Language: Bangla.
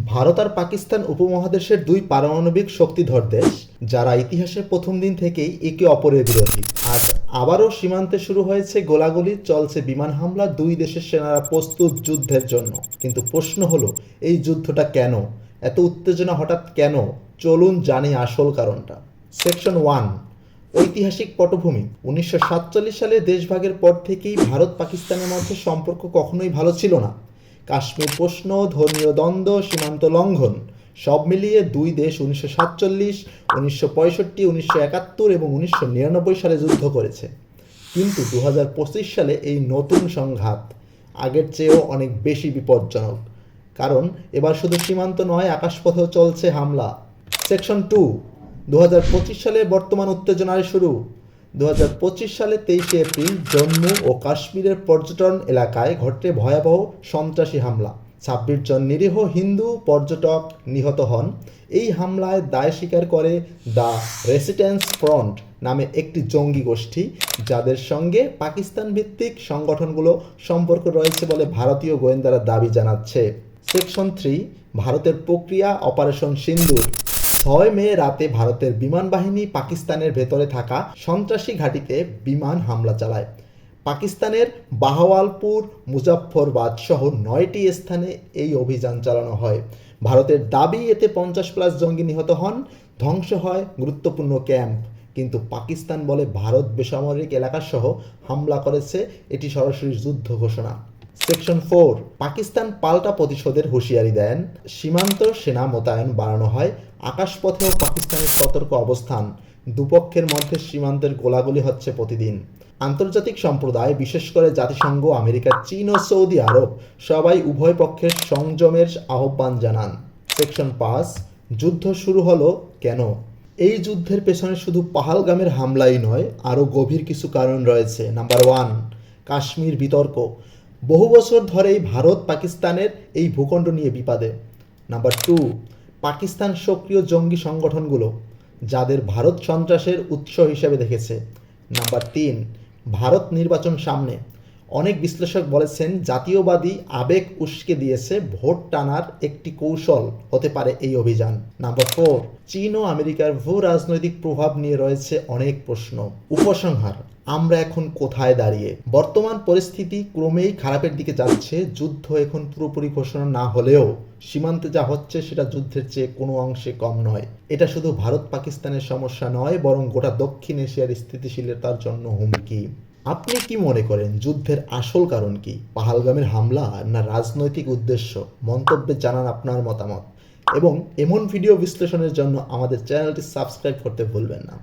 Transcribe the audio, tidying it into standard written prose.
ভারত আর পাকিস্তান উপমহাদেশের দুই পারমাণবিক শক্তিধর দেশ, যারা ইতিহাসের প্রথম দিন থেকেই একে অপরের বিরোধী। আজ আবারও সীমান্তে শুরু হয়েছে গোলাগুলি, চলছে বিমান হামলা, দুই দেশের সেনারা প্রস্তুত যুদ্ধের জন্য। কিন্তু প্রশ্ন হলো, এই যুদ্ধটা কেন? এত উত্তেজনা হঠাৎ কেন? চলুন জানি আসল কারণটা। সেকশন 1, ঐতিহাসিক পটভূমি। 1947 সালে দেশভাগের পর থেকেই ভারত পাকিস্তানের মধ্যে সম্পর্ক কখনোই ভালো ছিল না। কাশ্মীর প্রশ্ন, ধর্মীয় দ্বন্দ্ব, সীমান্ত লঙ্ঘন, সব মিলিয়ে দুই দেশ 1947, 1965, 1971 এবং 1999 সালে যুদ্ধ করেছে। কিন্তু 2025 সালে এই নতুন সংঘাত আগের চেয়েও অনেক বেশি বিপজ্জনক। কারণ এবার শুধু সীমান্ত নয়, আকাশপথেও চলছে হামলা। সেকশন 2, 2025 সালে বর্তমান উত্তেজনার শুরু। 2025 সালে 23 এপ্রিল জম্মু ও কাশ্মীরের পর্যটন এলাকায় ঘটে ভয়াবহ সন্ত্রাসী হামলা। 26 জন নিরীহ হিন্দু পর্যটক নিহত হন। এই হামলায় দায় স্বীকার করে দ্য রেসিস্ট্যান্স ফ্রন্ট নামে একটি জঙ্গি গোষ্ঠী, যাদের সঙ্গে পাকিস্তান ভিত্তিক সংগঠনগুলো সম্পর্ক রয়েছে বলে ভারতীয় গোয়েন্দারা দাবি জানাচ্ছে। সেকশন 3, ভারতের প্রক্রিয়া অপারেশন সিন্দুর। 6 মে রাতে ভারতের বিমান বাহিনী পাকিস্তানের ভেতরে থাকা সন্ত্রাসী ঘাঁটিতে বিমান হামলা চালায়। পাকিস্তানের বাহাওয়ালপুর, মুজাফফরবাদ সহ 9টি স্থানে এই অভিযান চালানো হয়। ভারতের দাবি এতে 50+ জঙ্গি নিহত হন, ধ্বংস হয় গুরুত্বপূর্ণ ক্যাম্প। কিন্তু পাকিস্তান বলে ভারত বেসামরিক এলাকাসহ হামলা করেছে, এটি সরাসরি যুদ্ধ ঘোষণা। সেকশন 4, পাকিস্তান পাল্টা প্রতিশোধের হুঁশিয়ারি দেন। সীমান্ত সেনা মোতায়েন বাড়ানো হয়, আকাশপথেও পাকিস্তানের সতর্ক অবস্থান। দুপক্ষের মধ্যে সীমান্তের গোলাগুলি হচ্ছে প্রতিদিন। আন্তর্জাতিক সম্প্রদায়, বিশেষ করে জাতিসংঘ, আমেরিকা, চীন ও সৌদি আরব সবাই উভয় পক্ষের সংযমের আহ্বান জানান। সেকশন 5, যুদ্ধ শুরু হলো কেন? এই যুদ্ধের পেছনে শুধু পাহালগামের হামলাই নয়, আরও গভীর কিছু কারণ রয়েছে। নাম্বার 1, কাশ্মীর বিতর্ক। বহু বছর ধরেই ভারত পাকিস্তানের এই ভূখণ্ড নিয়ে বিবাদে। নাম্বার 2, পাকিস্তান সক্রিয় জঙ্গি সংগঠনগুলো, যাদের ভারত সন্ত্রাসের উৎস হিসেবে দেখেছে। নাম্বার 3, ভারত নির্বাচন সামনে। অনেক বিশ্লেষক বলেছেন জাতীয়বাদী আবেগ উস্কে দিয়েছে, ভোট টানার একটি কৌশল হতে পারে এই অভিযান। নাম্বার 4, চীন ও আমেরিকার ভূ রাজনৈতিক প্রভাব নিয়ে রয়েছে অনেক প্রশ্ন। উপসংহার, আমরা এখন কোথায় দাঁড়িয়ে? বর্তমান পরিস্থিতি ক্রমেই খারাপের দিকে যাচ্ছে। যুদ্ধ এখন পুরোপুরি ঘোষণা না হলেও সীমান্তে যা হচ্ছে সেটা যুদ্ধের চেয়ে কোনো অংশে কম নয়। এটা শুধু ভারত পাকিস্তানের সমস্যা নয়, বরং গোটা দক্ষিণ এশিয়ার স্থিতিশীলতার জন্য হুমকি। আপনি কি মনে করেন যুদ্ধের আসল কারণ কি? পাহালগামের হামলা না রাজনৈতিক উদ্দেশ্য? মন্তব্যে জানান আপনার মতামত এবং এমন ভিডিও বিশ্লেষণের জন্য আমাদের চ্যানেলটি সাবস্ক্রাইব করতে ভুলবেন না।